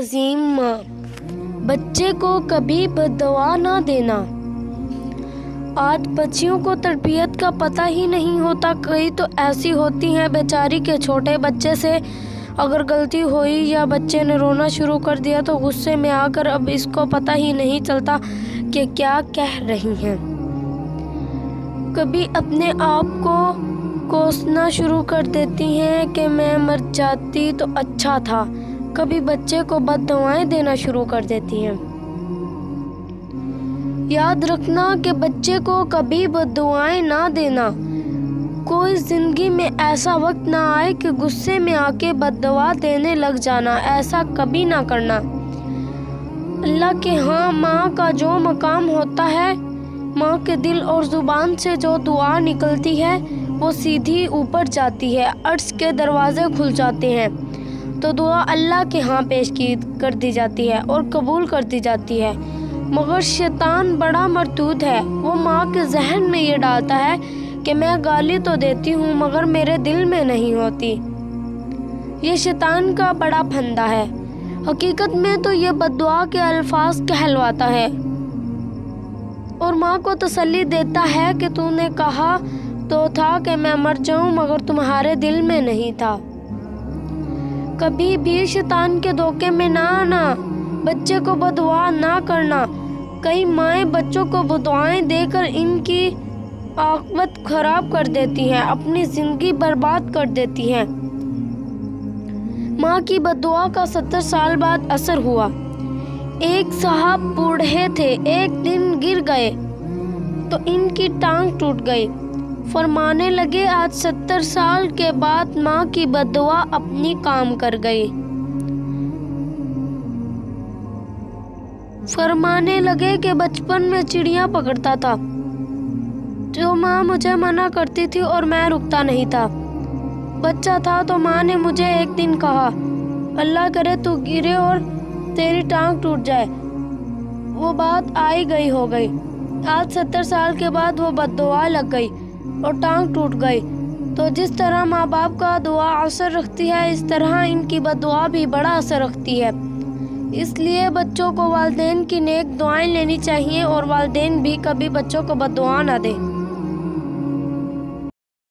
عظیم ماں، بچے کو کبھی بددعا نہ دینا۔ آج بچیوں کو تربیت کا پتہ ہی نہیں ہوتا۔ کئی تو ایسی ہوتی ہیں بیچاری کے چھوٹے بچے سے اگر غلطی ہوئی یا بچے نے رونا شروع کر دیا تو غصے میں آ کر اب اس کو پتہ ہی نہیں چلتا کہ کیا کہہ رہی ہیں۔ کبھی اپنے آپ کو کوسنا شروع کر دیتی ہیں کہ میں مر جاتی تو اچھا تھا۔ کبھی بچے کو بد دعائیں دینا شروع کر دیتی ہیں۔ یاد رکھنا کہ بچے کو کبھی بد دعائیں نہ دینا۔ کوئی زندگی میں ایسا وقت نہ آئے کہ غصے میں آ کے بد دعا دینے لگ جانا، ایسا کبھی نہ کرنا۔ اللہ کے ہاں ماں کا جو مقام ہوتا ہے، ماں کے دل اور زبان سے جو دعا نکلتی ہے وہ سیدھی اوپر جاتی ہے، عرش کے دروازے کھل جاتے ہیں تو دعا اللہ کے ہاں پیش کر دی جاتی ہے اور قبول کر دی جاتی ہے۔ مگر شیطان بڑا مردود ہے، وہ ماں کے ذہن میں یہ ڈالتا ہے کہ میں گالی تو دیتی ہوں مگر میرے دل میں نہیں ہوتی۔ یہ شیطان کا بڑا پھندا ہے۔ حقیقت میں تو یہ بد دعا کے الفاظ کہلواتا ہے اور ماں کو تسلی دیتا ہے کہ تو نے کہا تو تھا کہ میں مر جاؤں مگر تمہارے دل میں نہیں تھا۔ کبھی بھی شیطان کے دھوکے میں نہ آنا، بچے کو بد دعا نہ کرنا۔ کئی مائیں بچوں کو بد دعائیں دے کر ان کی عاقبت خراب کر دیتی ہیں، اپنی زندگی برباد کر دیتی ہیں۔ ماں کی بد دعا کا 70 سال بعد اثر ہوا۔ ایک صاحب بوڑھے تھے، ایک دن گر گئے تو ان کی ٹانگ ٹوٹ گئی۔ فرمانے لگے آج 70 سال کے بعد ماں کی بد دعا اپنی کام کر گئی۔ فرمانے لگے کہ بچپن میں چڑیاں پکڑتا تھا جو ماں مجھے منع کرتی تھی اور میں رکتا نہیں تھا۔ بچہ تھا تو ماں نے مجھے ایک دن کہا اللہ کرے تو گرے اور تیری ٹانگ ٹوٹ جائے۔ وہ بات آئی گئی ہو گئی۔ آج 70 سال کے بعد وہ بد دعا لگ گئی اور ٹانگ ٹوٹ گئی۔ تو جس طرح ماں باپ کا دعا اثر رکھتی ہے اس طرح ان کی بد دعا بھی بڑا اثر رکھتی ہے۔ اس لیے بچوں کو والدین کی نیک دعائیں لینی چاہیے اور والدین بھی کبھی بچوں کو بد دعا نہ دیں۔